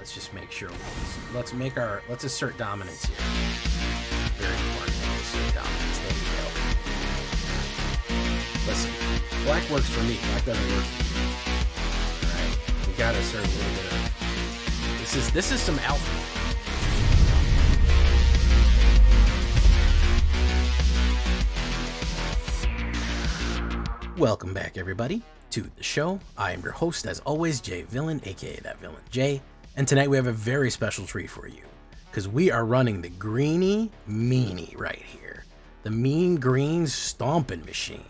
let's just make sure. Let's assert dominance here. Very important to assert dominance. There we go. Listen, black works for me. Black doesn't work for you. Alright? We gotta assert a little bit of... This is some alpha. Welcome back, everybody, to the show. I am your host, as always, Jay Villain, aka That Villain Jay, and tonight we have a very special treat for you, because we are running the Greeny Meanie right here, the Mean Green Stomping Machine.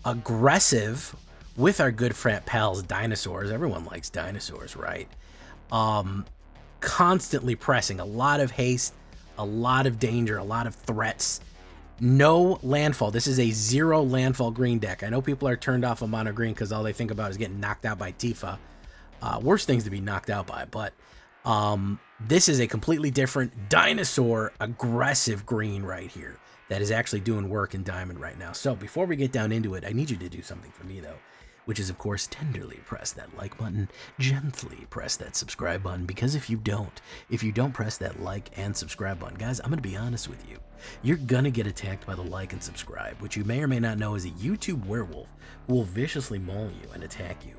Aggressive with our good frat pals, dinosaurs. Everyone likes dinosaurs, right? Constantly pressing, a lot of haste, a lot of danger, a lot of threats. No landfall. This is a 0 landfall green deck. I know people are turned off of mono green because all they think about is getting knocked out by Tifa. Worst things to be knocked out by, but this is a completely different dinosaur aggressive green right here that is actually doing work in Diamond right now. So before we get down into it, I need you to do something for me though, which is of course tenderly press that like button, gently press that subscribe button, because if you don't press that like and subscribe button, guys, I'm gonna be honest with you. You're gonna get attacked by the like and subscribe, which you may or may not know is a YouTube werewolf who will viciously maul you and attack you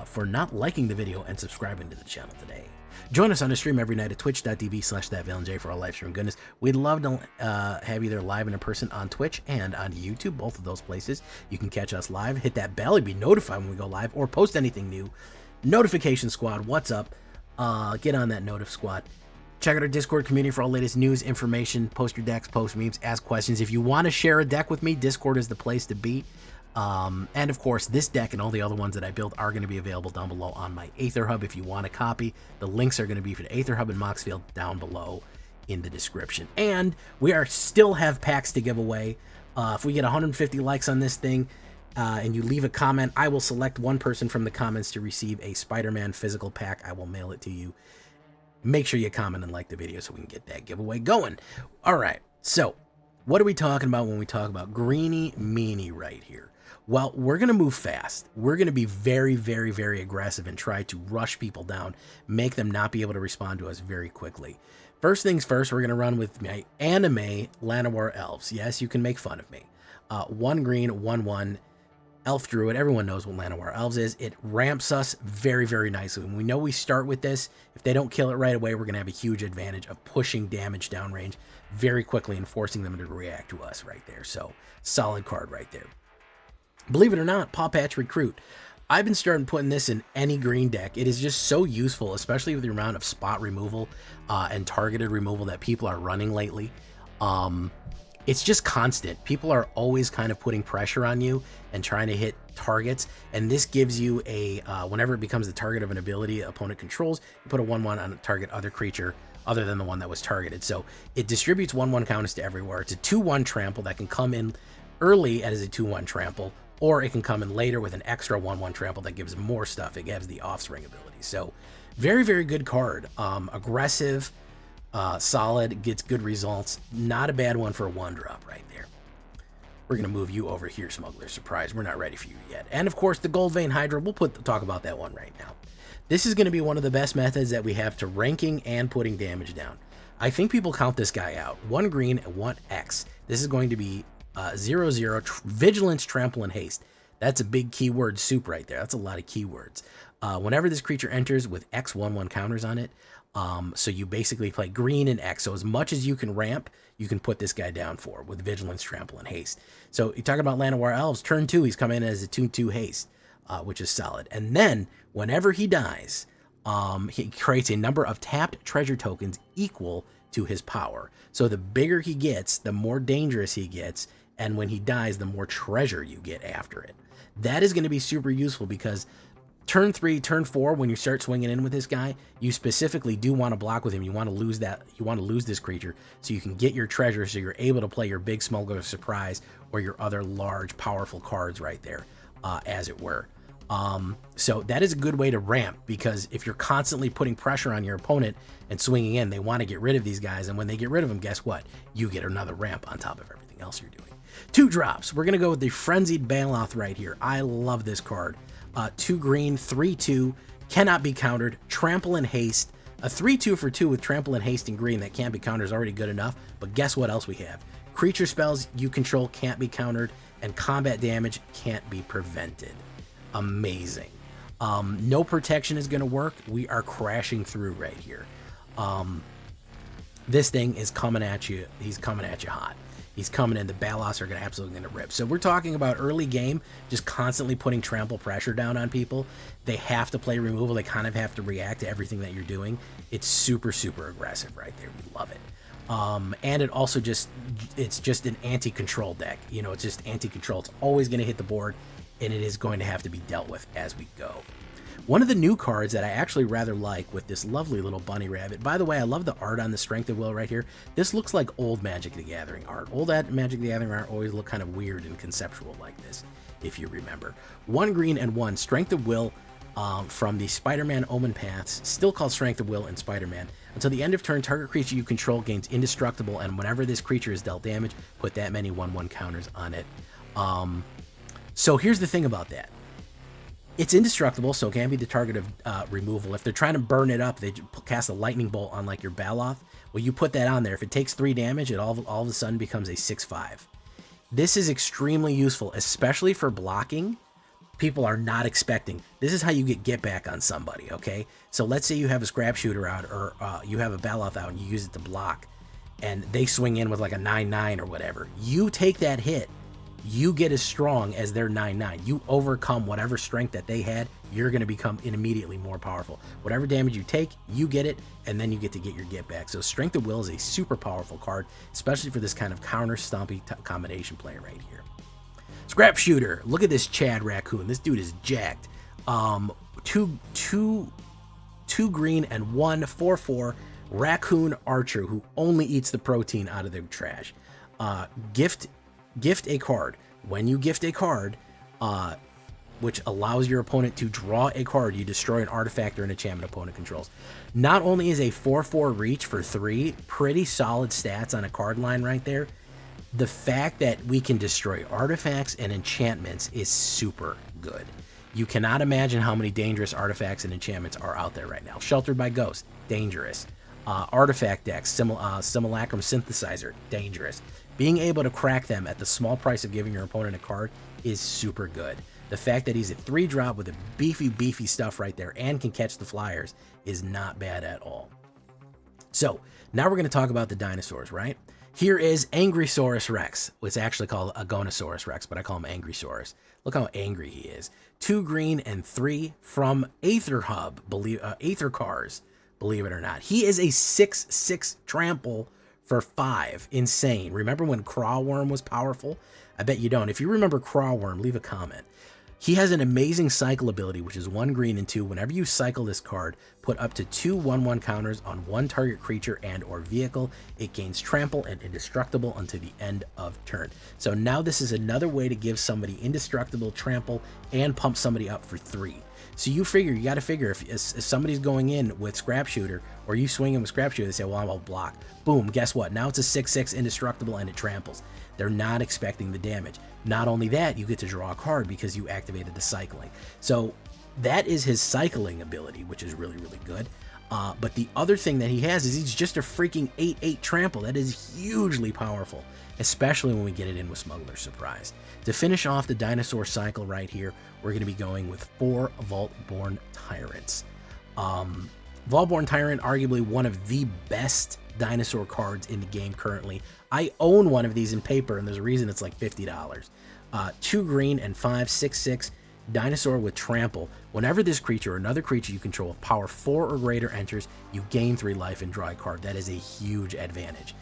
for not liking the video and subscribing to the channel today. Join us on the stream every night at twitch.tv/thatvillainj for our live stream goodness. We'd love to have you there live and in person on Twitch and on YouTube, both of those places. You can catch us live, hit that bell, you'll be notified when we go live, or post anything new. Notification squad, what's up? Get on that notif squad. Check out our Discord community for all latest news, information, post your decks, post memes, ask questions. If you want to share a deck with me, Discord is the place to be. And of course, this deck and all the other ones that I build are going to be available down below on my AetherHub if you want a copy. The links are going to be for the AetherHub and Moxfield down below in the description. And we still have packs to give away. If we get 150 likes on this thing and you leave a comment, I will select one person from the comments to receive a Spider-Man physical pack. I will mail it to you. Make sure you comment and like the video so we can get that giveaway going. All right, so what are we talking about when we talk about Greeny Meanie right here? Well, we're going to move fast. We're going to be very, very, very aggressive and try to rush people down, make them not be able to respond to us very quickly. First things first, we're going to run with my anime Llanowar Elves. Yes, you can make fun of me. 1 green, 1/1. Elf Druid, everyone knows what Llanowar Elves is. It ramps us very, very nicely. When we know we start with this, if they don't kill it right away, we're going to have a huge advantage of pushing damage downrange very quickly and forcing them to react to us right there. So, solid card right there. Believe it or not, Paw Patch Recruit. I've been starting putting this in any green deck. It is just so useful, especially with the amount of spot removal and targeted removal that people are running lately. It's just constant. People are always kind of putting pressure on you and trying to hit targets, and this gives you a whenever it becomes the target of an ability opponent controls, you put a 1/1 on a target other creature other than the one that was targeted. So it distributes 1/1 counters to everywhere. It's a 2/1 trample that can come in early as a 2/1 trample, or it can come in later with an extra 1/1 trample that gives more stuff. It gives the offspring ability. So very, very good card. Aggressive, solid, gets good results. Not a bad one for a 1-drop right there. We're going to move you over here, Smuggler. Surprise, we're not ready for you yet. And of course, the Gold Vein Hydra, we'll talk about that one right now. This is going to be one of the best methods that we have to ranking and putting damage down. I think people count this guy out. 1 green, 1 X. This is going to be 0/0, Vigilance, Trample, and Haste. That's a big keyword soup right there. That's a lot of keywords. Whenever this creature enters with X 1/1 counters on it, so you basically play green and X. So as much as you can ramp, you can put this guy down for with Vigilance, Trample, and Haste. So you talk about Llanowar Elves, turn 2, he's coming in as a 2/2 Haste, which is solid. And then whenever he dies, he creates a number of tapped treasure tokens equal to his power. So the bigger he gets, the more dangerous he gets, and when he dies, the more treasure you get after it. That is going to be super useful because turn 3, turn 4, when you start swinging in with this guy, you specifically do want to block with him. You want to lose that. You want to lose this creature so you can get your treasure, so you're able to play your big Smuggler Surprise or your other large, powerful cards right there, as it were. So that is a good way to ramp, because if you're constantly putting pressure on your opponent and swinging in, they want to get rid of these guys. And when they get rid of them, guess what? You get another ramp on top of everything else you're doing. 2 drops. We're going to go with the Frenzied Baloth right here. I love this card. 2 green, 3/2, cannot be countered, trample and haste, A 3/2 for 2 with trample and haste and green that can't be countered is already good enough, but guess what else we have? Creature spells you control can't be countered, and combat damage can't be prevented. Amazing. No protection is going to work. We are crashing through right here. This thing is coming at you. He's coming at you hot. He's coming in. The Balos are going to absolutely going to rip. So we're talking about early game, just constantly putting trample pressure down on people. They have to play removal. They kind of have to react to everything that you're doing. It's super, super aggressive right there. We love it. And it also it's just an anti-control deck. You know, it's just anti-control. It's always going to hit the board, and it is going to have to be dealt with as we go. One of the new cards that I actually rather like with this lovely little bunny rabbit. By the way, I love the art on the Strength of Will right here. This looks like old Magic the Gathering art. Old Magic the Gathering art always look kind of weird and conceptual like this, if you remember. 1 green and 1 Strength of Will from the Spider-Man OMENPATHS, still called Strength of Will in Spider-Man. Until the end of turn, target creature you control gains indestructible, and whenever this creature is dealt damage, put that many 1/1 counters on it. So here's the thing about that. It's indestructible, so it can be the target of removal. If they're trying to burn it up, they cast a lightning bolt on like your Baloth. Well, you put that on there. If it takes 3 damage, it all of a sudden becomes a 6/5. This is extremely useful, especially for blocking. People are not expecting. This is how you get back on somebody, okay? So let's say you have a scrap shooter out, or you have a Baloth out and you use it to block, and they swing in with like a 9/9 or whatever. You take that hit. You get as strong as their 9/9. You overcome whatever strength that they had. You're going to become immediately more powerful. Whatever damage you take, you get it, and then you get to get your get back. So Strength of Will is a super powerful card, especially for this kind of counter stompy combination play right here. Scrap shooter. Look at this Chad Raccoon. This dude is jacked. Two green and 1 4/4 Raccoon Archer who only eats the protein out of their trash. Gift a card. When you gift a card, which allows your opponent to draw a card, you destroy an artifact or an enchantment opponent controls. Not only is a 4/4 reach for 3 pretty solid stats on a card line right there, the fact that we can destroy artifacts and enchantments is super good. You cannot imagine how many dangerous artifacts and enchantments are out there right now. Sheltered by Ghost, dangerous. Artifact decks, Simulacrum Synthesizer, dangerous. Being able to crack them at the small price of giving your opponent a card is super good. The fact that he's a 3-drop with a beefy stuff right there and can catch the flyers is not bad at all. So now we're going to talk about the dinosaurs, right? Here is Angrysaurus Rex. It's actually called Agonosaurus Rex, but I call him Angrysaurus. Look how angry he is. 2 green and 3 from AetherHub, Aether Cars, believe it or not. He is a 6/6 trample for 5. Insane. Remember when Crawworm was powerful? I bet you don't. If you remember Crawworm, leave a comment. He has an amazing cycle ability, which is 1 green and 2. Whenever you cycle this card, put up to 2 1/1 counters on 1 target creature and or vehicle. It gains trample and indestructible until the end of turn. So now this is another way to give somebody indestructible, trample, and pump somebody up for 3. So you got to figure if somebody's going in with Scrap Shooter, or you swing him with Scrap Shooter, they say, well, I'm going to block. Boom, guess what? Now it's a 6/6 indestructible and it tramples. They're not expecting the damage. Not only that, you get to draw a card because you activated the cycling. So that is his cycling ability, which is really, really good. But the other thing that he has is he's just a freaking 8/8 trample. That is hugely powerful, especially when we get it in with Smuggler's Surprise. To finish off the dinosaur cycle right here, we're going to be going with 4 Vault-Born Tyrants. Vault-Born Tyrant, arguably one of the best dinosaur cards in the game currently. I own one of these in paper, and there's a reason it's like $50. 2 green and 5 6/6 dinosaur with trample. Whenever this creature or another creature you control of power 4 or greater enters, you gain 3 life and draw a card. That is a huge advantage.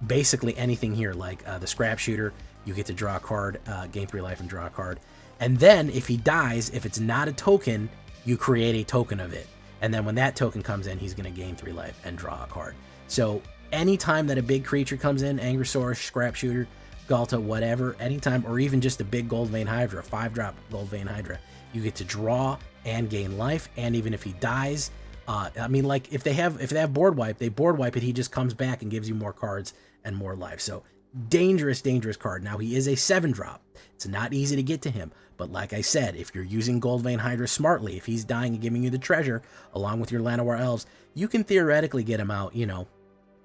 Basically anything here, like the Scrap Shooter, you get to draw a card, gain 3 life and draw a card. And then if he dies, if it's not a token, you create a token of it. And then when that token comes in, he's going to gain 3 life and draw a card. So anytime that a big creature comes in, Angrysaurus, Scrap Shooter, Galta, whatever, anytime, or even just a big Gold Vein Hydra, 5-drop Gold Vein Hydra, you get to draw and gain life. And even if he dies, I mean, like if they have board wipe, they board wipe it, he just comes back and gives you more cards and more life. So Dangerous, dangerous card. Now, he is a 7-drop. It's not easy to get to him. But like I said, if you're using Goldvein Hydra smartly, if he's dying and giving you the treasure, along with your Llanowar Elves, you can theoretically get him out, you know,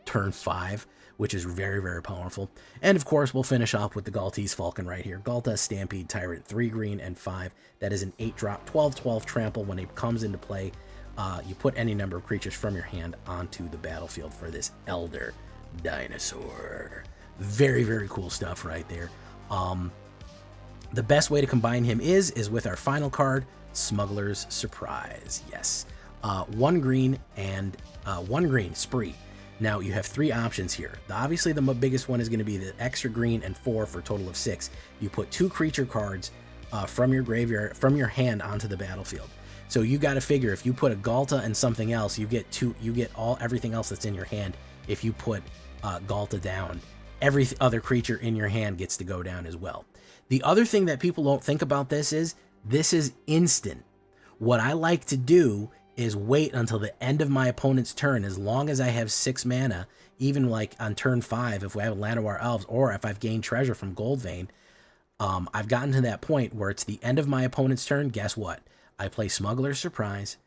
turn 5, which is very, very powerful. And of course, we'll finish off with the Galtese Falcon right here. Ghalta, Stampede, Tyrant, 3 green and 5. That is an 8-drop, 12/12 trample. When it comes into play, you put any number of creatures from your hand onto the battlefield for this Elder Dinosaur. Very, very cool stuff right there. The best way to combine him is with our final card, Smuggler's Surprise. Yes. 1 green and 1 green, Spree. Now, you have 3 options here. Obviously, the biggest one is going to be the extra green and 4 for a total of 6. You put 2 creature cards from your graveyard, from your hand onto the battlefield. So you got to figure, if you put a Ghalta and something else, you get everything else that's in your hand. If you put Ghalta down, every other creature in your hand gets to go down as well. The other thing that people don't think about this is instant. What I like to do is wait until the end of my opponent's turn. As long as I have 6 mana, even like on turn 5, if we have Llanowar Elves, or if I've gained treasure from Goldvein, I've gotten to that point where it's the end of my opponent's turn. Guess what? I play Smuggler's Surprise.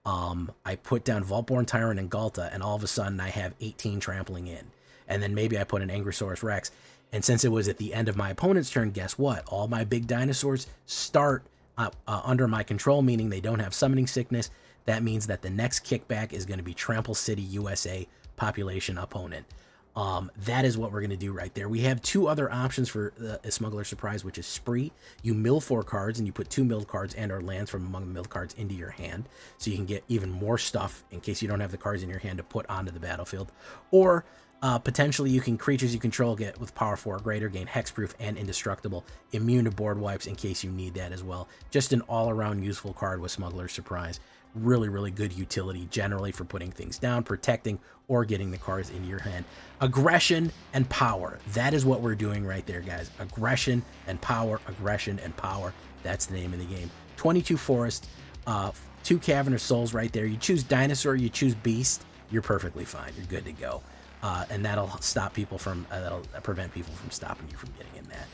I put down Vaultborn Tyrant and Ghalta, and all of a sudden I have 18 trampling in. And then maybe I put an Angrosaurus Rex. And since it was at the end of my opponent's turn, guess what? All my big dinosaurs start under my control, meaning they don't have summoning sickness. That means that the next kickback is going to be Trample City, USA population opponent. That is what we're going to do right there. We have 2 other options for a Smuggler Surprise, which is Spree. You mill 4 cards, and you put 2 milled cards and or lands from among the milled cards into your hand, so you can get even more stuff in case you don't have the cards in your hand to put onto the battlefield. Or potentially you can creatures you control get with power 4 or greater, gain hexproof and indestructible, immune to board wipes in case you need that as well. Just an all-around useful card with Smuggler's Surprise. Really, really good utility generally for putting things down, protecting, or getting the cards into your hand. Aggression and power. That is what we're doing right there, guys. Aggression and power, aggression and power. That's the name of the game. 22 Forest, 2 Cavernous Souls right there. You choose Dinosaur, you choose Beast, you're perfectly fine. You're good to go. And that'll stop people from, that'll prevent people from stopping you from getting in that.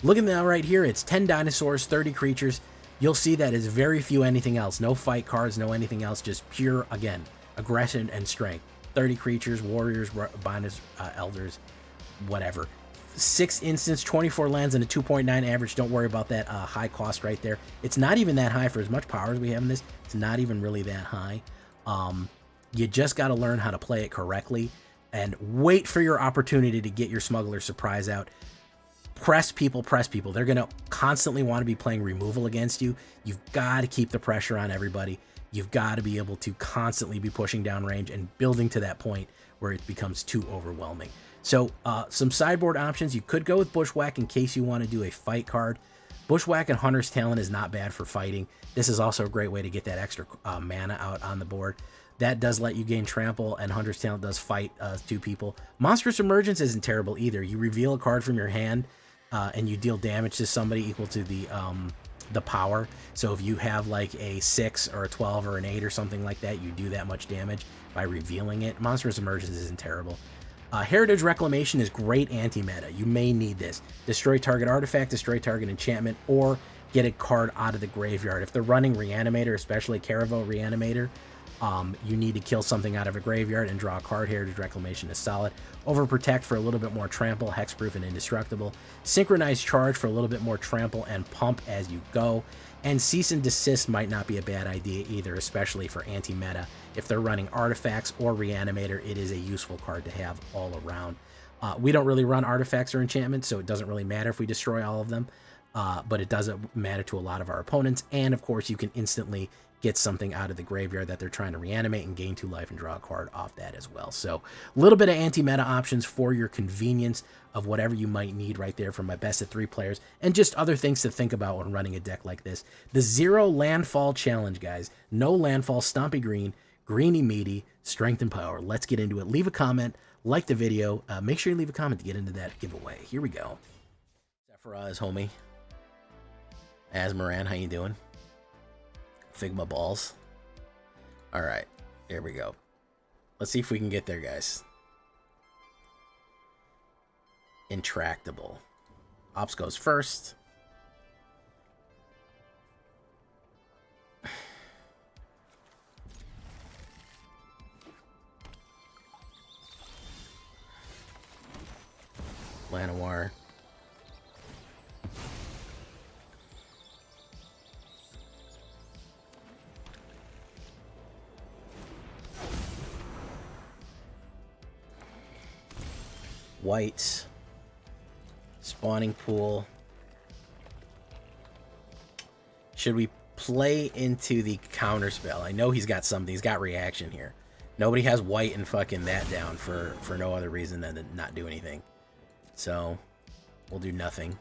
Look at that right here. It's 10 dinosaurs, 30 creatures. You'll see that is very few anything else. No fight cards, no anything else. Just pure, again, aggression and strength. 30 creatures, warriors, binders, elders, whatever. 6 instants, 24 lands, and a 2.9 average. Don't worry about that high cost right there. It's not even that high for as much power as we have in this. It's not even really that high. You just got to learn how to play it correctly and wait for your opportunity to get your Smuggler Surprise out. Press people, press people. They're going to constantly want to be playing removal against you. You've got to keep the pressure on everybody. You've got to be able to constantly be pushing down range and building to that point where it becomes too overwhelming. So some sideboard options. You could go with Bushwhack in case you want to do a fight card. Bushwhack and Hunter's Talent is not bad for fighting. This is also a great way to get that extra mana out on the board. That does let you gain trample, and Hunter's Talent does fight 2 people. Monstrous Emergence isn't terrible either. You reveal a card from your hand, and you deal damage to somebody equal to the power. So if you have like a 6 or a 12 or an 8 or something like that, you do that much damage by revealing it. Monstrous Emergence isn't terrible. Heritage Reclamation is great anti-meta. You may need this. Destroy target artifact, destroy target enchantment, or get a card out of the graveyard. If they're running Reanimator, especially Caravel Reanimator, you need to kill something out of a graveyard and draw a card. Heritage Reclamation is solid. Overprotect for a little bit more trample, hexproof, and indestructible. Synchronized Charge for a little bit more trample and pump as you go. And Cease and Desist might not be a bad idea either, especially for anti-meta. If they're running artifacts or Reanimator, it is a useful card to have all around. We don't really run artifacts or enchantments, so it doesn't really matter if we destroy all of them. But it doesn't matter to a lot of our opponents. And of course, you can instantly get something out of the graveyard that they're trying to reanimate and gain 2 life and draw a card off that as well. So a little bit of anti-meta options for your convenience of whatever you might need right there from my best of 3 players, and just other things to think about when running a deck like this. The 0 landfall challenge, guys. No landfall, stompy green, greeny meaty, strength and power. Let's get into it. Leave a comment, like the video. Make sure you leave a comment to get into that giveaway. Here we go. Sephiroth, homie. Azmoran, how you doing? Figma balls. All right, here we go. Let's see if we can get there, guys. Intractable. Ops goes first. Llanowar. White. Spawning pool. Should we play into the counter spell? I know he's got something. He's got reaction here. Nobody has white and fucking that down for no other reason than to not do anything. So, we'll do nothing.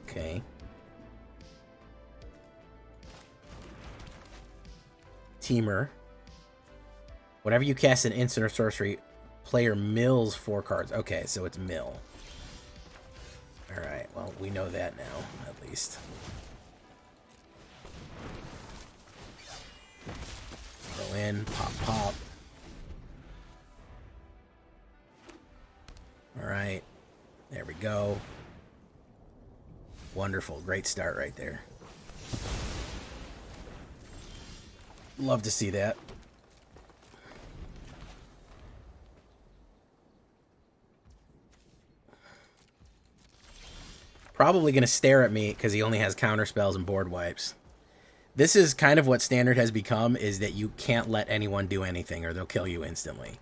Okay. Teamer. Whenever you cast an instant or sorcery, player mills 4 cards. Okay, so it's mill. Alright, well, we know that now, at least. Go in, pop, pop. Alright, there we go. Wonderful, great start right there. Love to see that. Probably going to stare at me because he only has counter spells and board wipes. This is kind of what Standard has become, is that you can't let anyone do anything or they'll kill you instantly.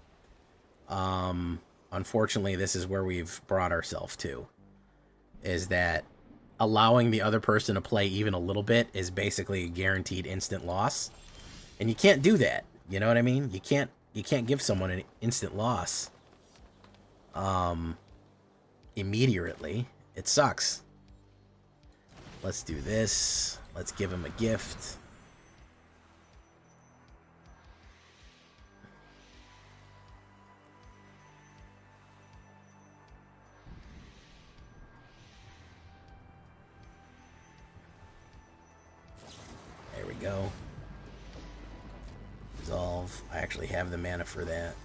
Unfortunately, this is where we've brought ourselves to. Is that allowing the other person to play even a little bit is basically a guaranteed instant loss. And you can't do that. You know what I mean? You can't give someone an instant loss. Immediately. It sucks. Let's do this. Let's give him a gift. There we go. Resolve. I actually have the mana for that.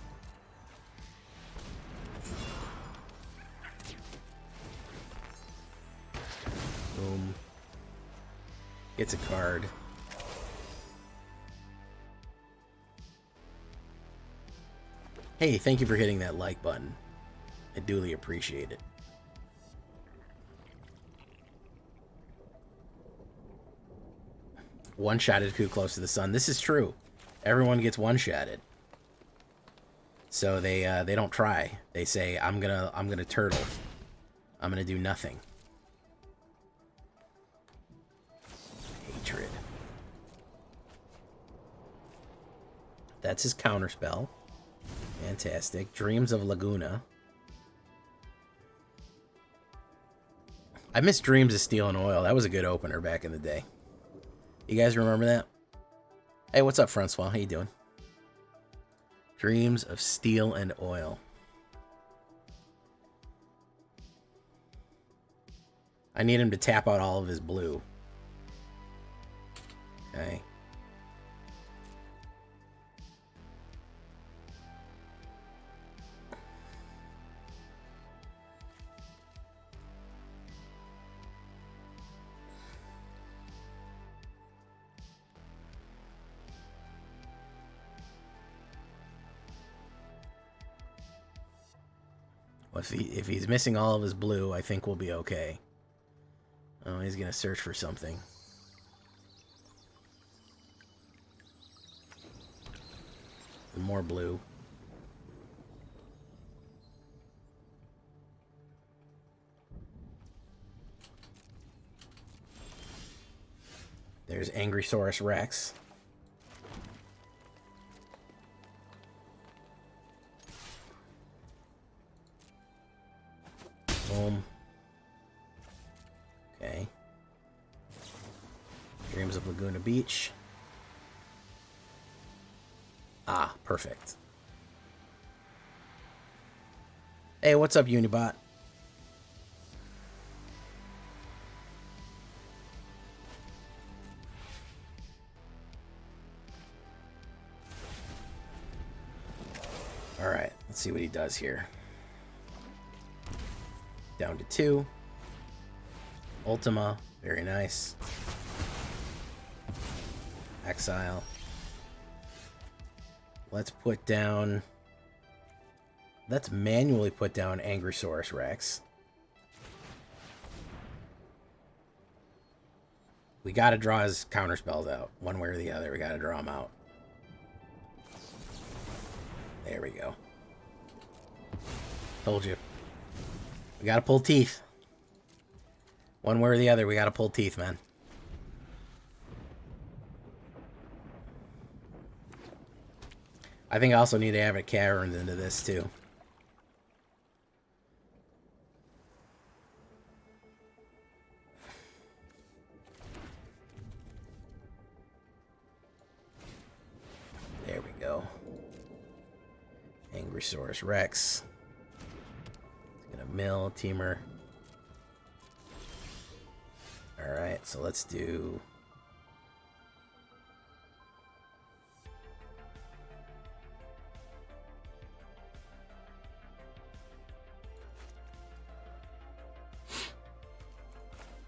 Boom. Gets a card. Hey, thank you for hitting that like button. I duly appreciate it. One-shotted too close to the sun. This is true. Everyone gets one-shotted. So they don't try. They say, I'm gonna turtle. I'm gonna do nothing. Hatred. That's his counterspell. Fantastic. Dreams of Laguna. I miss Dreams of Steel and Oil. That was a good opener back in the day. You guys remember that? Hey, what's up, Francois? How you doing? Dreams of Steel and Oil. I need him to tap out all of his blue. Okay. Well, if he's missing all of his blue, I think we'll be okay. Oh, he's gonna search for something. More blue. There's Angrysaurus Rex. Boom. Okay. Dreams of Laguna Beach. Ah, perfect. Hey, what's up, Unibot? Let's see what he does here. Down to 2. Ultima. Very nice. Exile. Let's put down... Let's manually put down Angrysaurus Rex. We gotta draw his counterspells out. One way or the other, we gotta draw them out. There we go. Told you. We gotta pull teeth. One way or the other, we gotta pull teeth, man. I think I also need to have a Caverns into this, too. There we go. Angrysaurus Rex. It's gonna mill, Teamer. Alright, so let's do...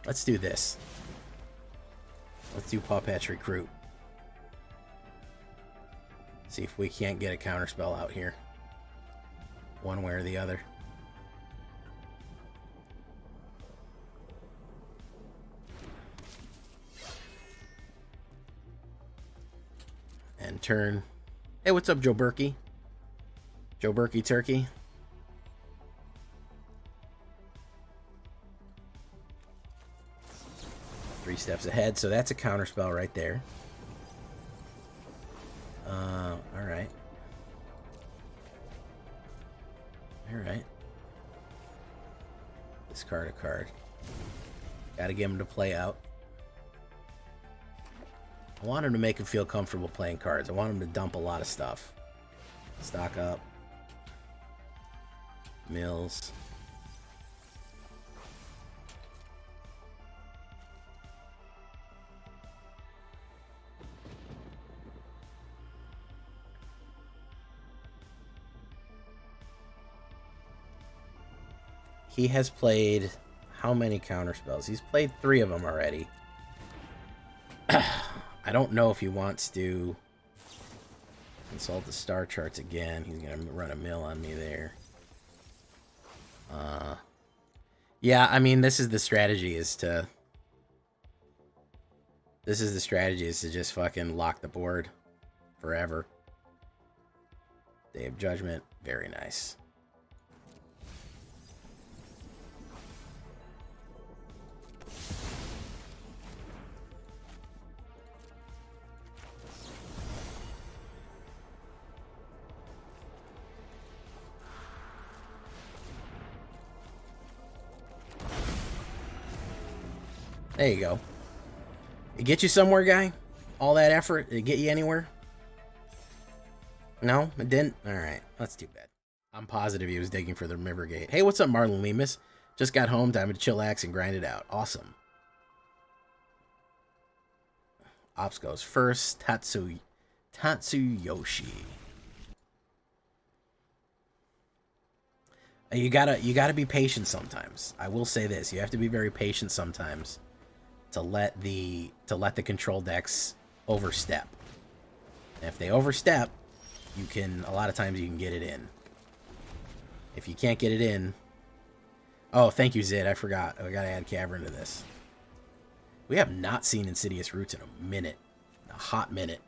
Let's do this. Let's do Pawpatch Recruit. See if we can't get a counterspell out here. One way or the other. And turn. Hey, what's up, Joe Berkey? Joe Berkey Turkey. Three steps ahead, so that's a counterspell right there. Alright. Alright. Discard a card. Gotta get him to play out. I want him to make him feel comfortable playing cards. I want him to dump a lot of stuff. Stock up. Mills. He has played how many counterspells? He's played 3 of them already. I don't know if he wants to consult the star charts again. He's going to run a mill on me there. Yeah, I mean, this is the strategy is to... This is the strategy is to just fucking lock the board forever. Day of Judgment. Very nice. There you go. It get you somewhere, guy? All that effort, did it get you anywhere? No, it didn't? Alright, that's too bad. I'm positive he was digging for the river gate. Hey, what's up, Marlon Lemus? Just got home, time to chillax and grind it out. Awesome. Ops goes first. Tatsuyoshi. You gotta be patient sometimes. I will say this. You have to be very patient sometimes to let the control decks overstep. And if they overstep, you can, a lot of times you can get it in. If you can't get it in... Oh, thank you, Zid. I forgot. I gotta add Cavern to this. We have not seen Insidious Roots in a minute. A hot minute.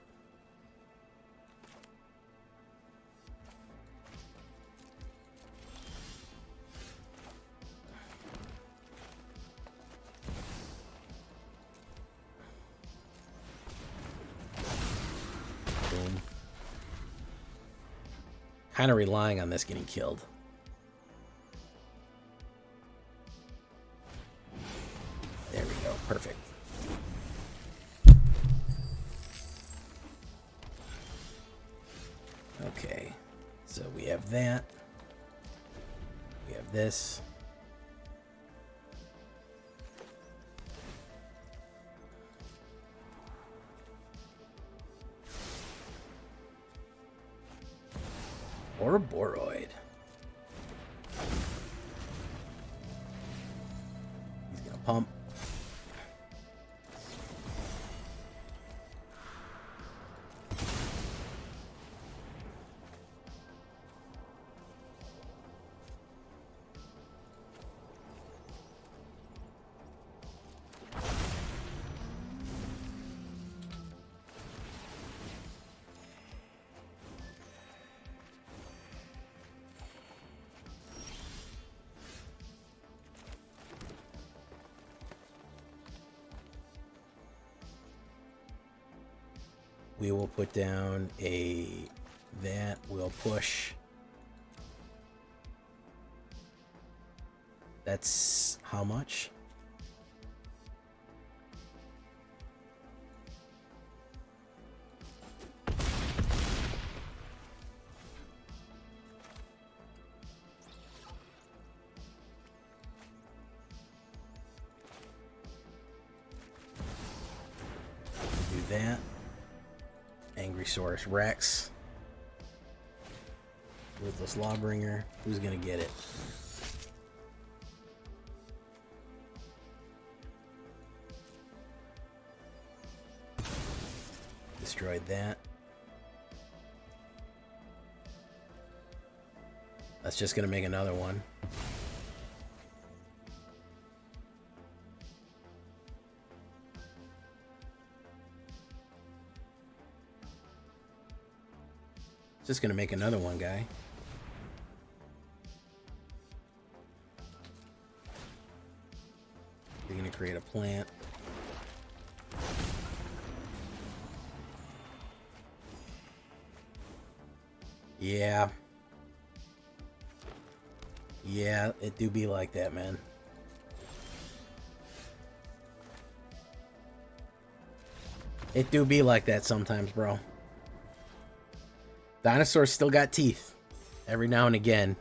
Boom. Kind of relying on this getting killed. There we go. Perfect. Okay. So we have that. We have this. Or a Boroid. Pump. We will put down that will push. That's how much? Do that. Angrysaurus Rex. Ruthless Lawbringer. Who's gonna get it? Destroyed that. That's just gonna make another one. Just gonna make another one, guy. You're gonna create a plant. Yeah. Yeah, it do be like that, man. It do be like that sometimes, bro. Dinosaurs still got teeth. Every now and again,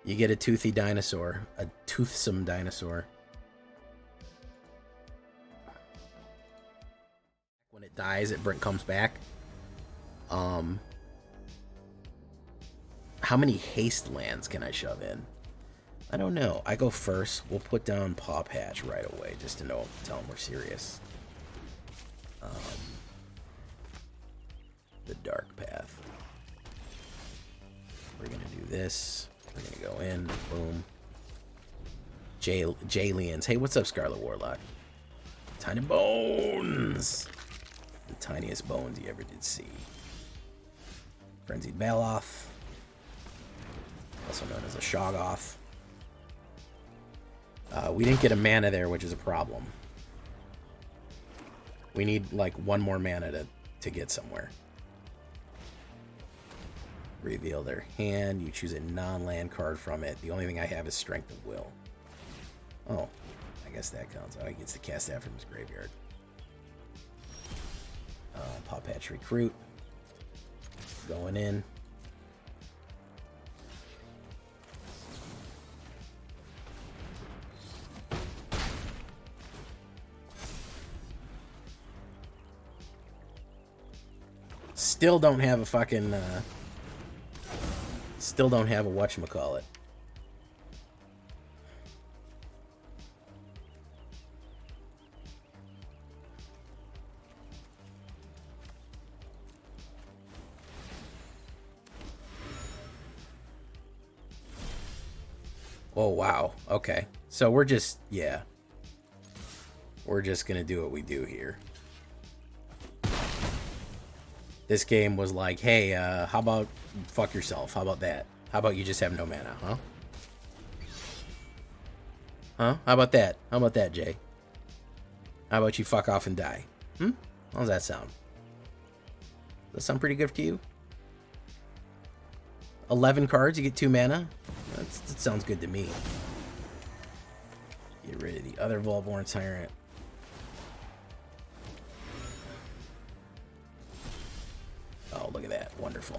you get a toothy dinosaur. A toothsome dinosaur. When it dies, it comes back. How many haste lands can I shove in? I don't know. I go first. We'll put down Paw Patch right away, just to know, tell them we're serious. The Dark Path. We're gonna do this. We're gonna go in. Boom. Jalians. Hey, what's up, Scarlet Warlock? Tiny bones. The tiniest bones you ever did see. Frenzied Baloth. Also known as a Shoggoth. We didn't get a mana there, which is a problem. We need like one more mana to get somewhere. Reveal their hand. You choose a non-land card from it. The only thing I have is Strength of Will. Oh, I guess that counts. Oh, he gets to cast that from his graveyard. Paw Patch Recruit. Going in. Still don't have a fucking, still don't have a whatchamacallit. Oh, wow. Okay. So we're just, yeah. We're just gonna do what we do here. This game was like, hey, how about fuck yourself? How about that? How about you just have no mana, huh? Huh? How about that? How about that, Jay? How about you fuck off and die? How does that sound? Does that sound pretty good to you? 11 cards, you get 2 mana? That sounds good to me. Get rid of the other Volborn Tyrant. Oh, look at that. Wonderful.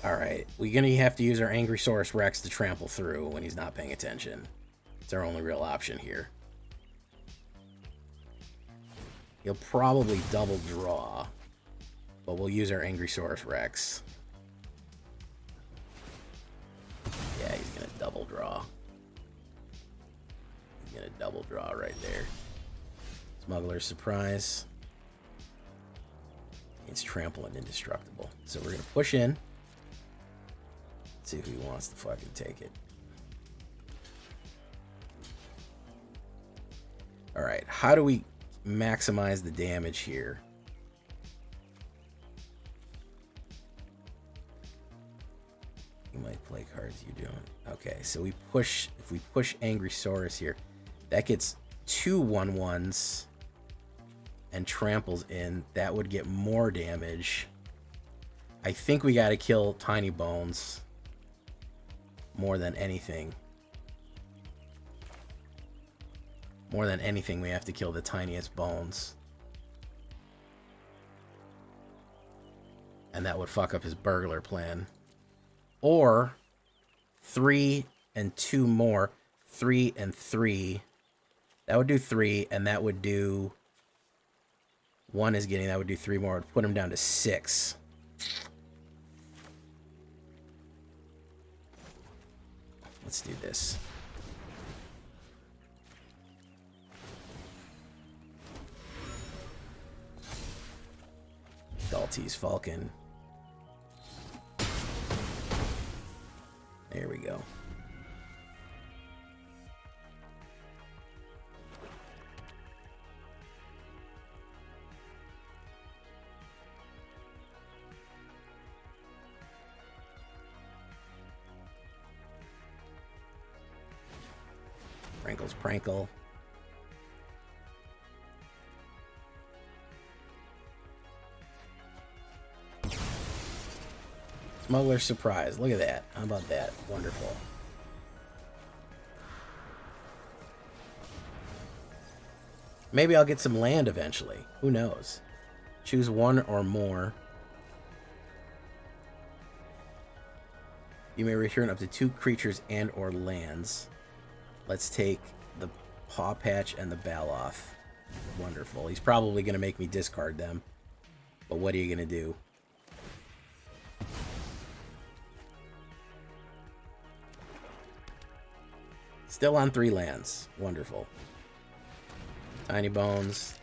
Alright, we're going to have to use our Angrysaurus Rex to trample through when he's not paying attention. It's our only real option here. He'll probably double draw. But we'll use our Angrysaurus Rex. Yeah, he's gonna double draw. He's gonna double draw right there. Smuggler's Surprise. It's Trample and Indestructible. So we're gonna push in. See if he wants to fucking take it. Alright, how do we maximize the damage here? You might play cards you're doing. Okay, so we push, if we push Angrysaurus here, that gets 2 1/1s and tramples in. That would get more damage. I think we gotta kill Tiny Bones more than anything. More than anything, we have to kill the tiniest bones. And that would fuck up his burglar plan. Or 3 and 2 more. 3 and 3. That would do 3, and that would do... 1 is getting, that would do 3 more. It would put him down to 6. Let's do this. Dalty's Falcon. There we go. Prankle's Prankle. Smuggler's Surprise. Look at that. How about that? Wonderful. Maybe I'll get some land eventually. Who knows? Choose 1 or more. You may return up to 2 creatures and or lands. Let's take the Paw Patch and the Baloth. Wonderful. He's probably going to make me discard them. But what are you going to do? Still on 3 lands. Wonderful. Tiny Bones.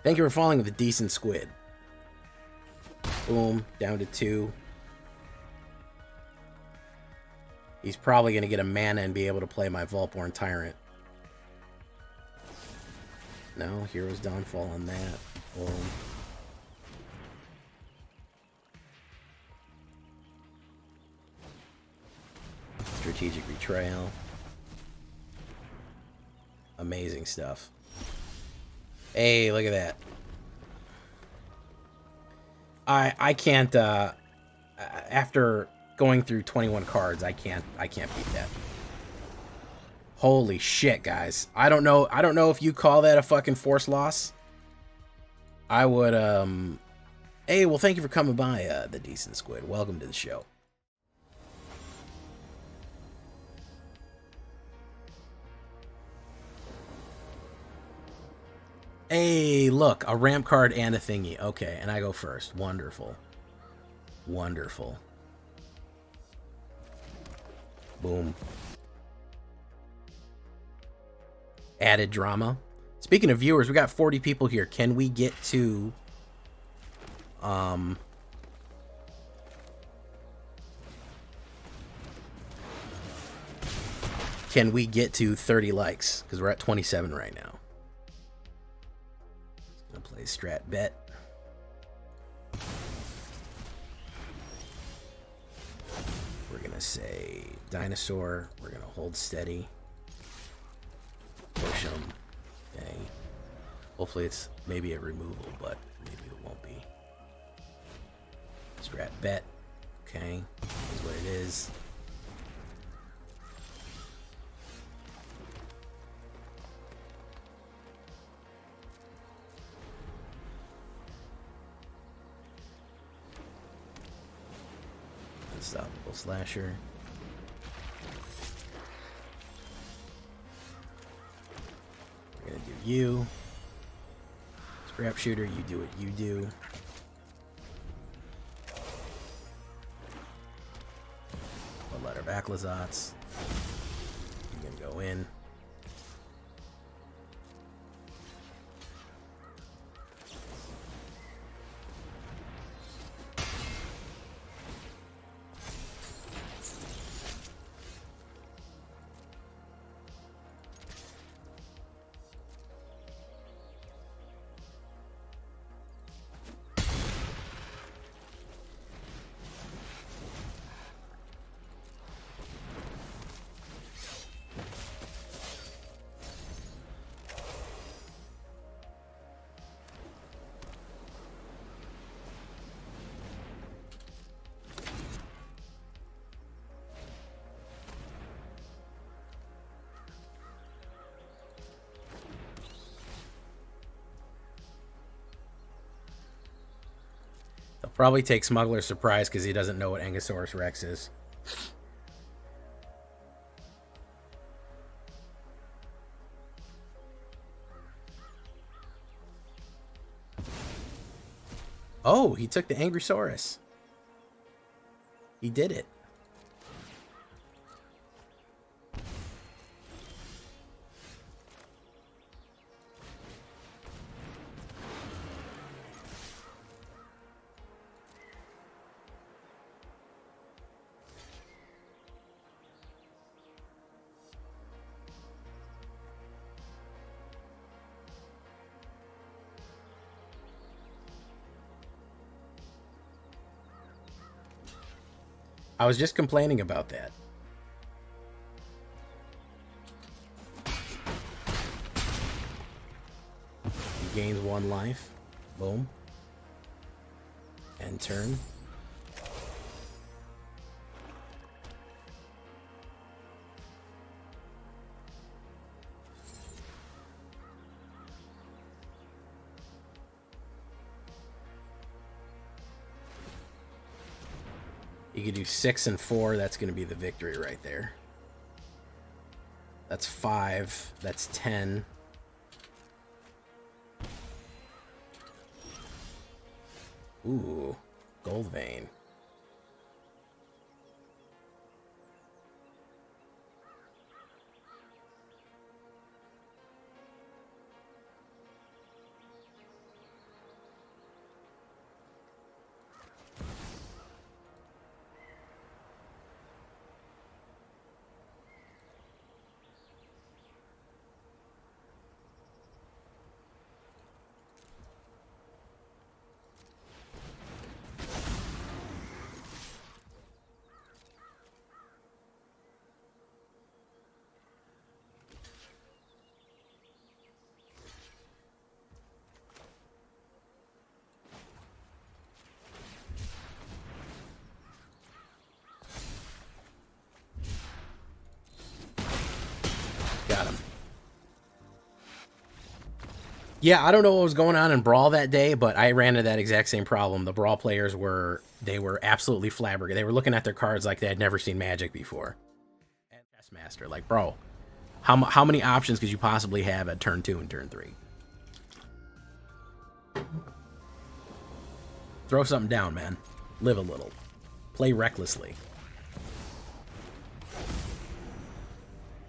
Thank you for falling with a decent squid. Boom, down to 2. He's probably going to get a mana and be able to play my Vaultborn Tyrant. No, Hero's Downfall on that. Boom. Strategic Betrayal. Amazing stuff. Hey, look at that. I can't after going through 21 cards, I can't beat that. Holy shit, guys. I don't know if you call that a fucking force loss. I would hey, well, thank you for coming by, the Decent Squid. Welcome to the show. Hey, look, a ramp card and a thingy. Okay, and I go first. Wonderful. Wonderful. Boom. Added drama. Speaking of viewers, we got 40 people here. Can we get to... Can we get to 30 likes? Because we're at 27 right now. Play Strat Bet. We're gonna say Dinosaur. We're gonna hold steady. Push him. Okay. Hopefully it's maybe a removal, but maybe it won't be. Strat Bet. Okay. Is what it is. Unstoppable Slasher. We're gonna do you. Scrap Shooter, you do what you do. Bloodletter Backlazats. You're gonna go in. Probably take Smuggler's Surprise because he doesn't know what Ankylosaurus Rex is. Oh, he took the Angrysaurus. He did it. I was just complaining about that. He gains 1 life. Boom. End turn. You could do 6 and 4. That's going to be the victory right there. That's 5. That's 10. Ooh, Gold Vein. Got him. Yeah, I don't know what was going on in Brawl that day, but I ran into that exact same problem. The Brawl players were absolutely flabbergasted. They were looking at their cards like they had never seen Magic before. And Chessmaster, like, bro, how many options could you possibly have at turn 2 and turn 3? Throw something down, man. Live a little. Play recklessly.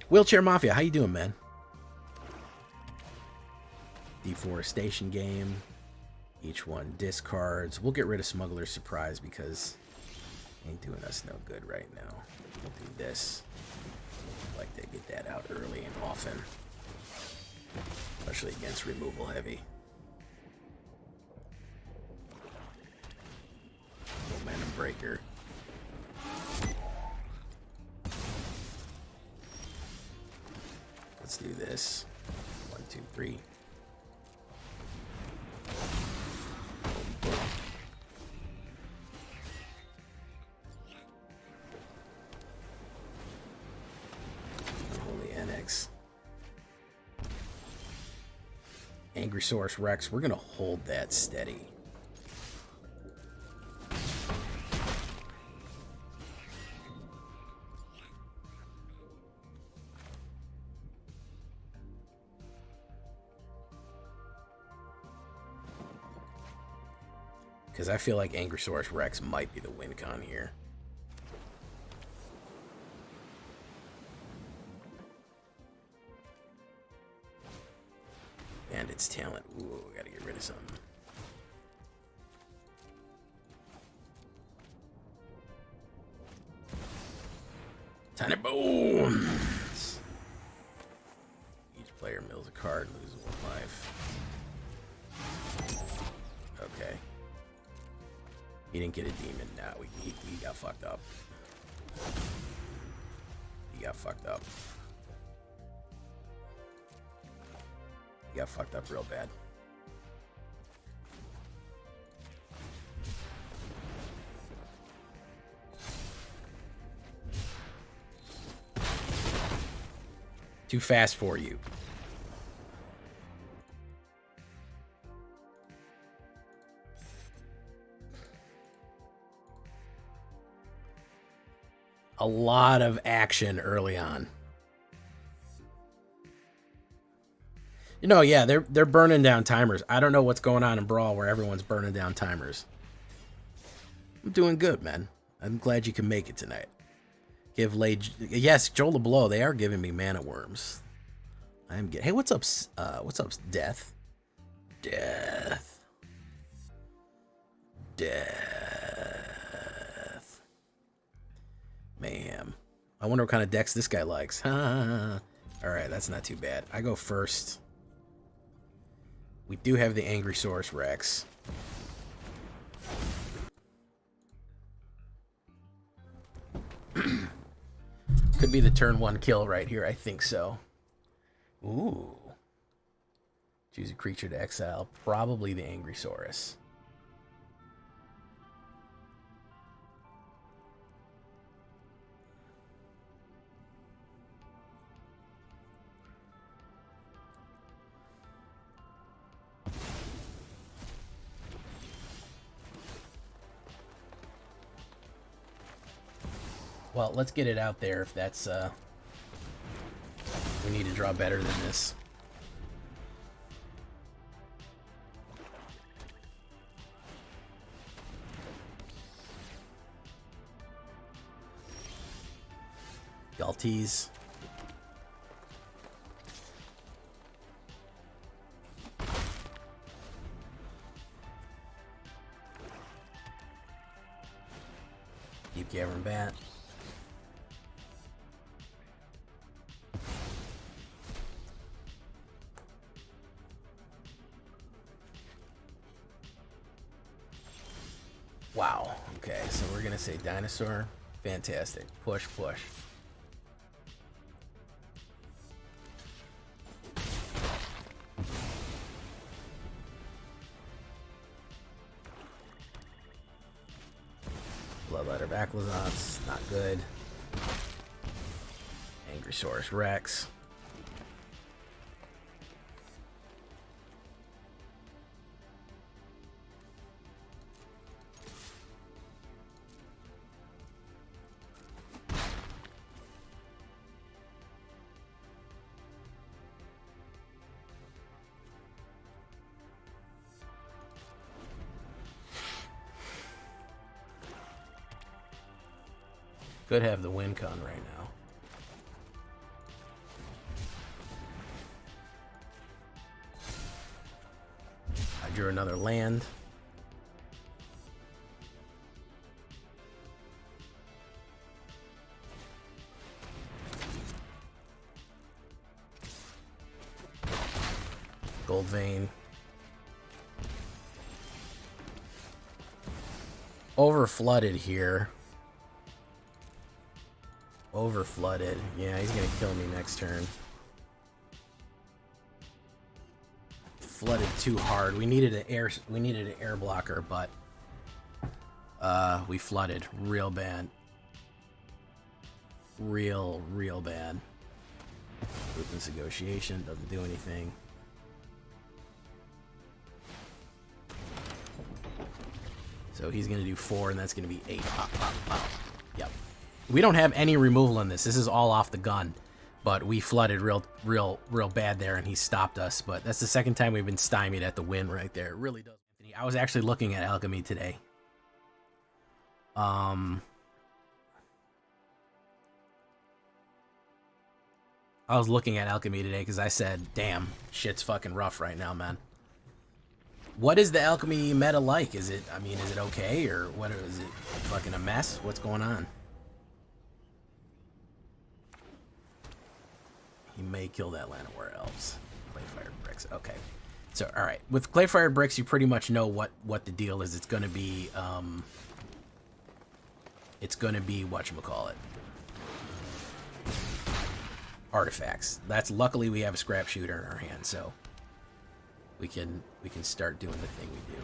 Wheelchair Mafia, how you doing, man? Deforestation game. Each one discards. We'll get rid of Smuggler's Surprise because it ain't doing us no good right now. We'll do this. Like to get that out early and often. Especially against removal heavy. Momentum Breaker. Let's do this. 1, 2, 3. Holy NX. Angrysaurus Rex. We're gonna hold that steady. Because I feel like Ankylosaurus Rex might be the win con here. And its talent. Ooh, gotta get rid of something. Tiny bones! Each player mills a card, loses 1 life. Okay. He didn't get a demon. Nah, he got fucked up. He got fucked up. He got fucked up real bad. Too fast for you. A lot of action early on. You know, yeah, they're burning down timers. I don't know what's going on in Brawl where everyone's burning down timers. I'm doing good, man. I'm glad you can make it tonight. Yes, Joel LeBlanc, they are giving me mana worms. I'm getting. Hey, what's up? What's up, Death? Death. Mayhem. I wonder what kind of decks this guy likes. All right, that's not too bad. I go first. We do have the Ankylosaurus Rex. Could be the turn 1 kill right here. I think so. Ooh. Choose a creature to exile. Probably the Ankylosaurus. Well, let's get it out there if that's, we need to draw better than this. Galties. Keep Cavern Bat. Wow. Okay, so we're gonna say dinosaur. Fantastic. Push, push. Bloodletter Backlazons, not good. Ankylosaurus Rex. Could have the win con right now. I drew another land. Gold vein. Over flooded here. Over flooded. Yeah, he's gonna kill me next turn. Flooded too hard. We needed an air blocker, but we flooded real bad. Real bad. Ruthless negotiation doesn't do anything. So he's gonna do 4, and that's gonna be 8. Pop, pop, pop. Yep. We don't have any removal in this. This is all off the gun. But we flooded real bad there, and he stopped us. But that's the second time we've been stymied at the win right there. It really does. I was actually looking at alchemy today. I was looking at alchemy today because I said, damn, shit's fucking rough right now, man. What is the alchemy meta like? Is it, I mean, is it okay, or what is it, fucking a mess? What's going on? He may kill that Llanowar elves. Clay-fired bricks. Okay. So, all right. With clay-fired bricks, you pretty much know what the deal is. It's going to be, whatchamacallit, artifacts. That's, luckily we have a scrap shooter in our hand, so we can start doing the thing we do.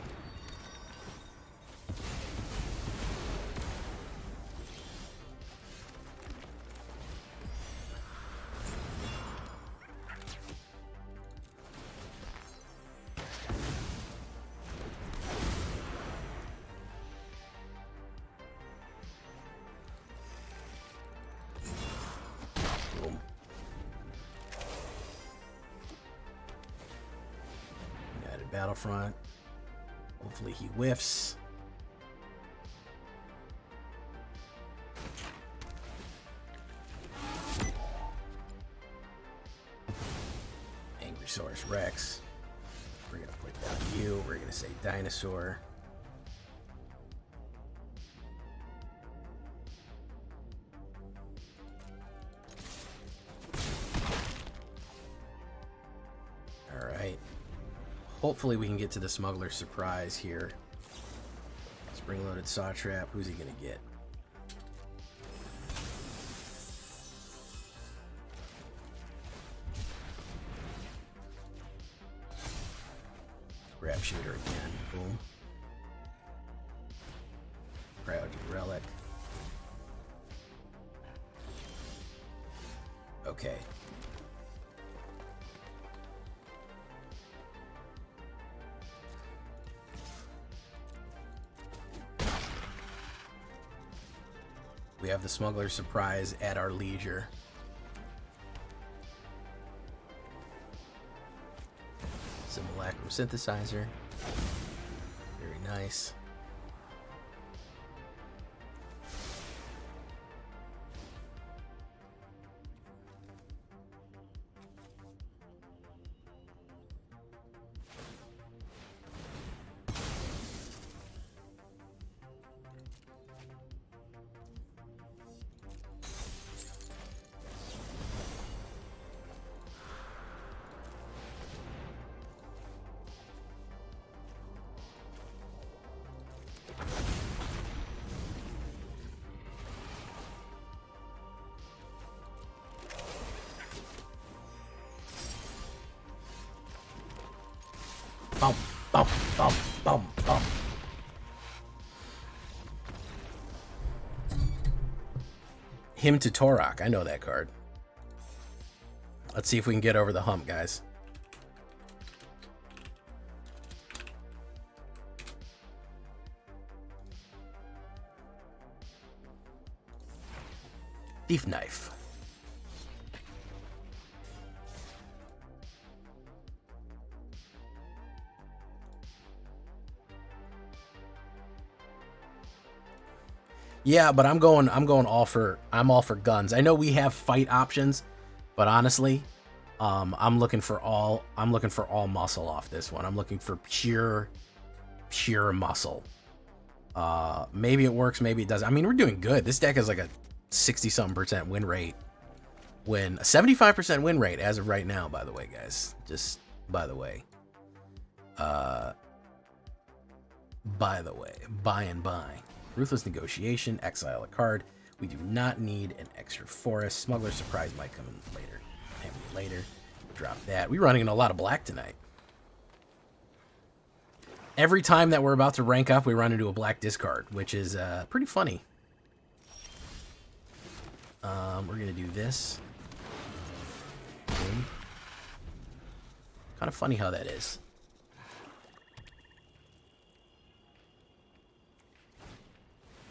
Battlefront. Hopefully he whiffs. Angry Source Rex. We're gonna put down you. We're gonna say Dinosaur. Hopefully we can get to the Smuggler's Surprise here. Spring-loaded Saw Trap. Who's he gonna get? Grab Shooter again. Boom. Priority Relic. Okay. We have the Smuggler's Surprise at our leisure. Simulacrum Synthesizer. Very nice. Bum, bum, bum, bum, bum. Him to Torok. I know that card. Let's see if we can get over the hump, guys. Thief Knife. Yeah, but I'm all for guns. I know we have fight options, but honestly, I'm looking for all muscle off this one. I'm looking for pure muscle. Maybe it works, maybe it doesn't. I mean, we're doing good. This deck is like a 60-something% win rate. A 75% win rate as of right now, by the way, guys. Just by the way. By and by. Ruthless Negotiation, exile a card. We do not need an extra forest. Smuggler's Surprise might come in later. Maybe later. Drop that. We're running a lot of black tonight. Every time that we're about to rank up, we run into a black discard, which is pretty funny. We're going to do this. Boom. Kind of funny how that is.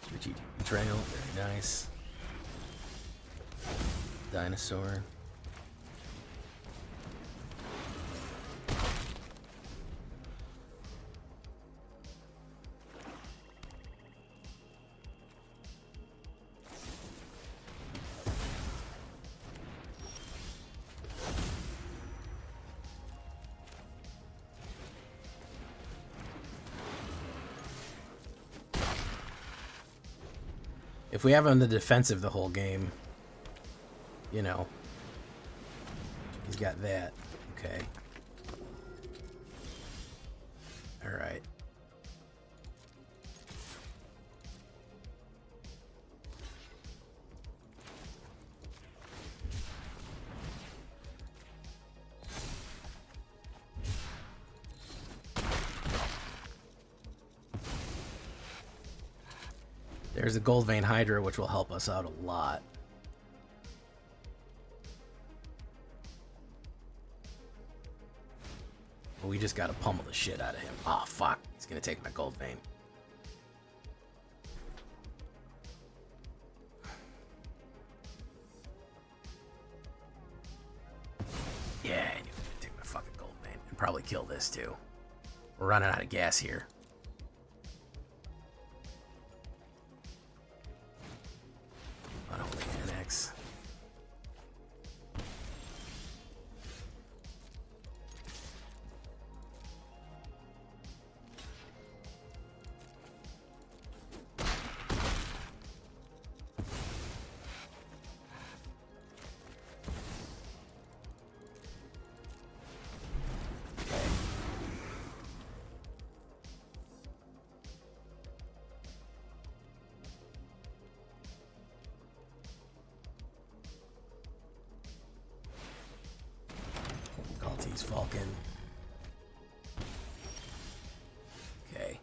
Strategic Betrayal, very nice. Dinosaur. If we have him on the defensive the whole game, you know, he's got that. Okay. All right. There's a Gold Vein Hydra, which will help us out a lot. But we just gotta pummel the shit out of him. Oh, fuck. He's gonna take my Gold Vein. Yeah, I knew he was gonna take my fucking Gold Vein. And probably kill this, too. We're running out of gas here. Falcon. Okay.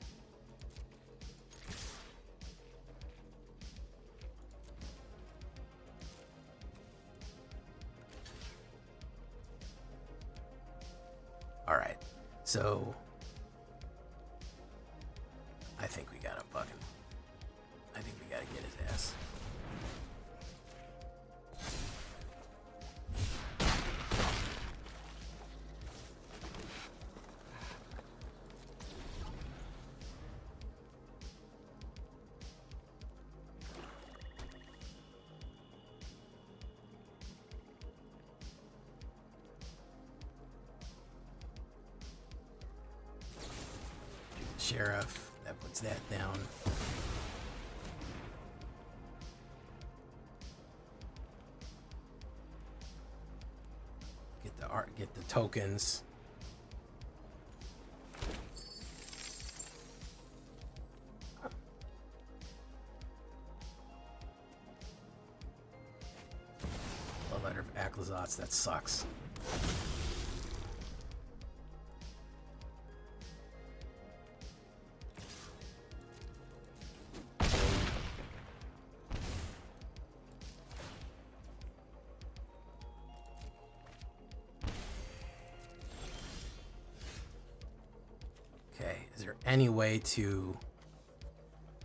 All right. So I think we gotta fucking. I think we gotta get his ass. Sheriff, that puts that down. Get the art, get the tokens. A letter of Aclazotz, that sucks. Any way to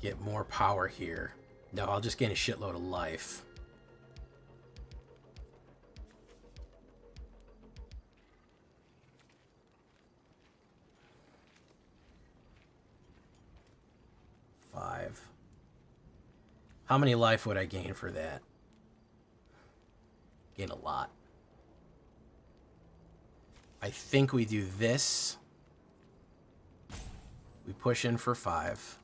get more power here? No, I'll just gain a shitload of life. Five. How many life would I gain for that? Gain a lot. I think we do this. We push in for 5.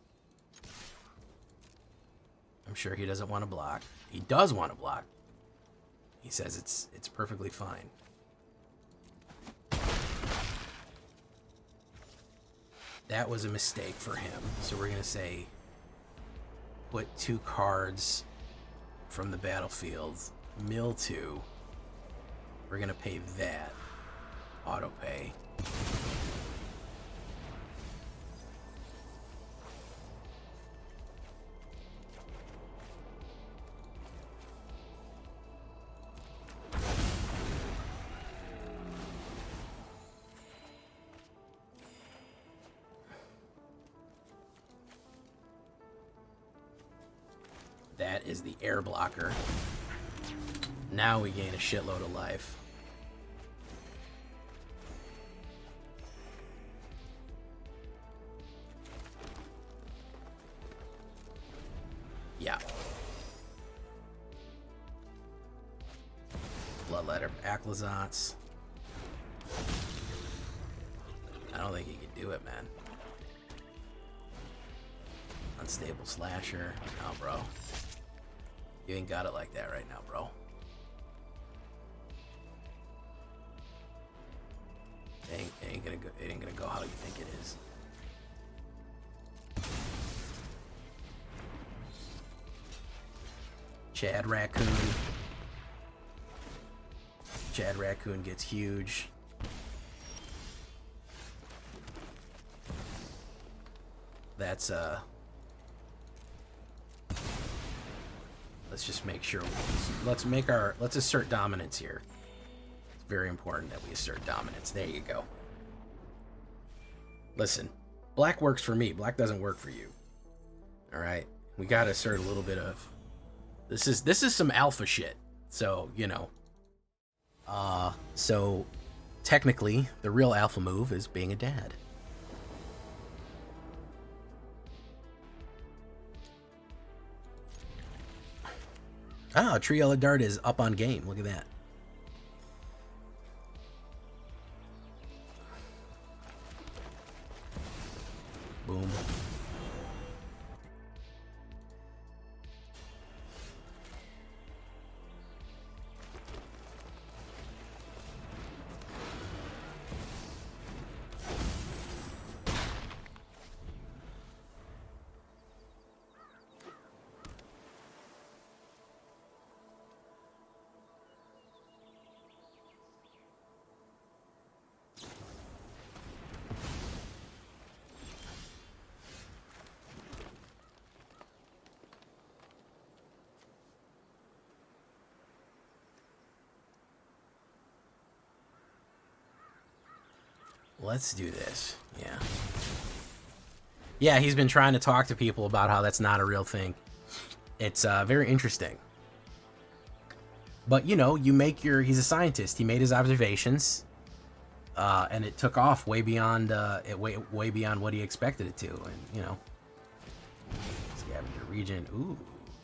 I'm sure he doesn't want to block. He does want to block. He says it's perfectly fine. That was a mistake for him. So we're going to say put 2 cards from the battlefield. Mill 2. We're going to pay that. Auto pay. That is the air blocker. Now we gain a shitload of life. Yeah. Bloodletter of Aclazotz. I don't think he can do it, man. Unstable Slasher. Oh, bro. You ain't got it like that right now, bro. It ain't gonna go how you think it is. Chad Raccoon. Chad Raccoon gets huge. That's let's just make sure let's assert dominance here. It's very important that we assert dominance. There you go. Listen, black works for me. Black doesn't work for you. All right, we gotta assert a little bit of this is some alpha shit. So, you know. So technically the real alpha move is being a dad. Ah, Tree Yellow Dart is up on game. Look at that. Boom. Let's do this. Yeah. Yeah, he's been trying to talk to people about how that's not a real thing. It's very interesting. But, you know, he's a scientist. He made his observations, and it took off way beyond way beyond what he expected it to. And, you know, scavenger region. Ooh,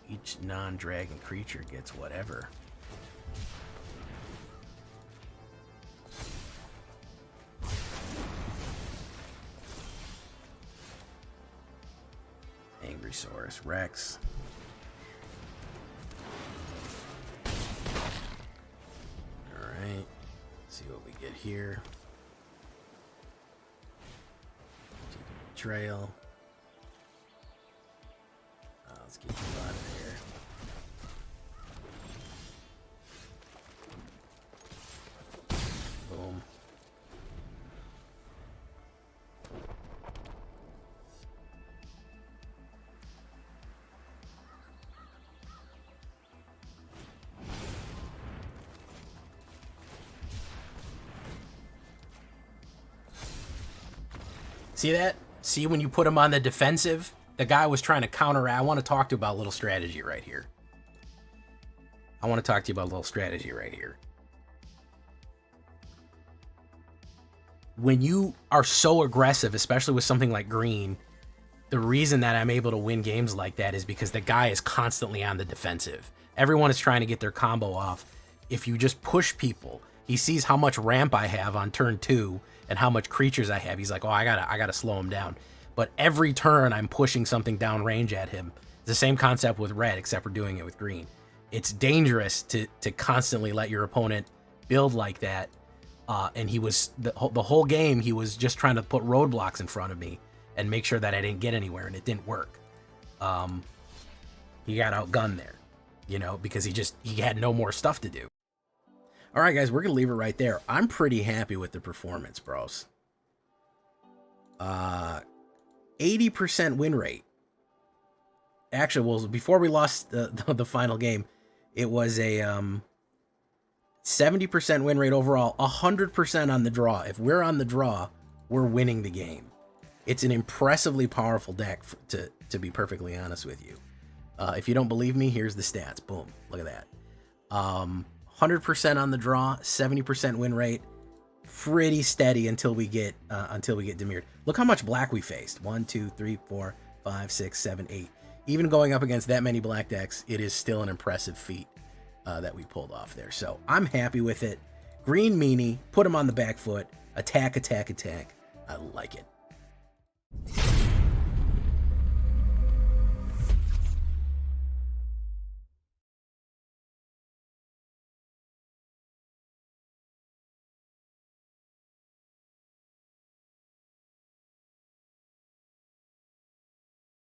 each non-dragon creature gets whatever. Angrysaurus Rex. Alright. See what we get here. Betrayal. Let's get you out of here. Boom. See that? See when you put him on the defensive? The guy was trying to counter. I want to talk to you about a little strategy right here. I want to talk to you about a little strategy right here. When you are so aggressive, especially with something like green, the reason that I'm able to win games like that is because the guy is constantly on the defensive. Everyone is trying to get their combo off. If you just push people, he sees how much ramp I have on turn 2 and how much creatures I have. He's like, oh, I gotta slow him down. But every turn I'm pushing something down range at him. It's the same concept with red, except we're doing it with green. It's dangerous to constantly let your opponent build like that. And he was the whole game, he was just trying to put roadblocks in front of me and make sure that I didn't get anywhere, and it didn't work. He got outgunned there, you know, because he had no more stuff to do. All right, guys, we're gonna leave it right there. I'm pretty happy with the performance, bros. 80% win rate. Actually, well, before we lost the final game, it was a 70% win rate overall, 100% on the draw. If we're on the draw, we're winning the game. It's an impressively powerful deck, to be perfectly honest with you. If you don't believe me, here's the stats. Boom, look at that. 100% on the draw, 70% win rate. Pretty steady until we get demired. Look how much black we faced. 1, 2, 3, 4, 5, 6, 7, 8. Even going up against that many black decks, it is still an impressive feat that we pulled off there. So I'm happy with it. Green meanie, put him on the back foot. Attack, attack, attack. I like it.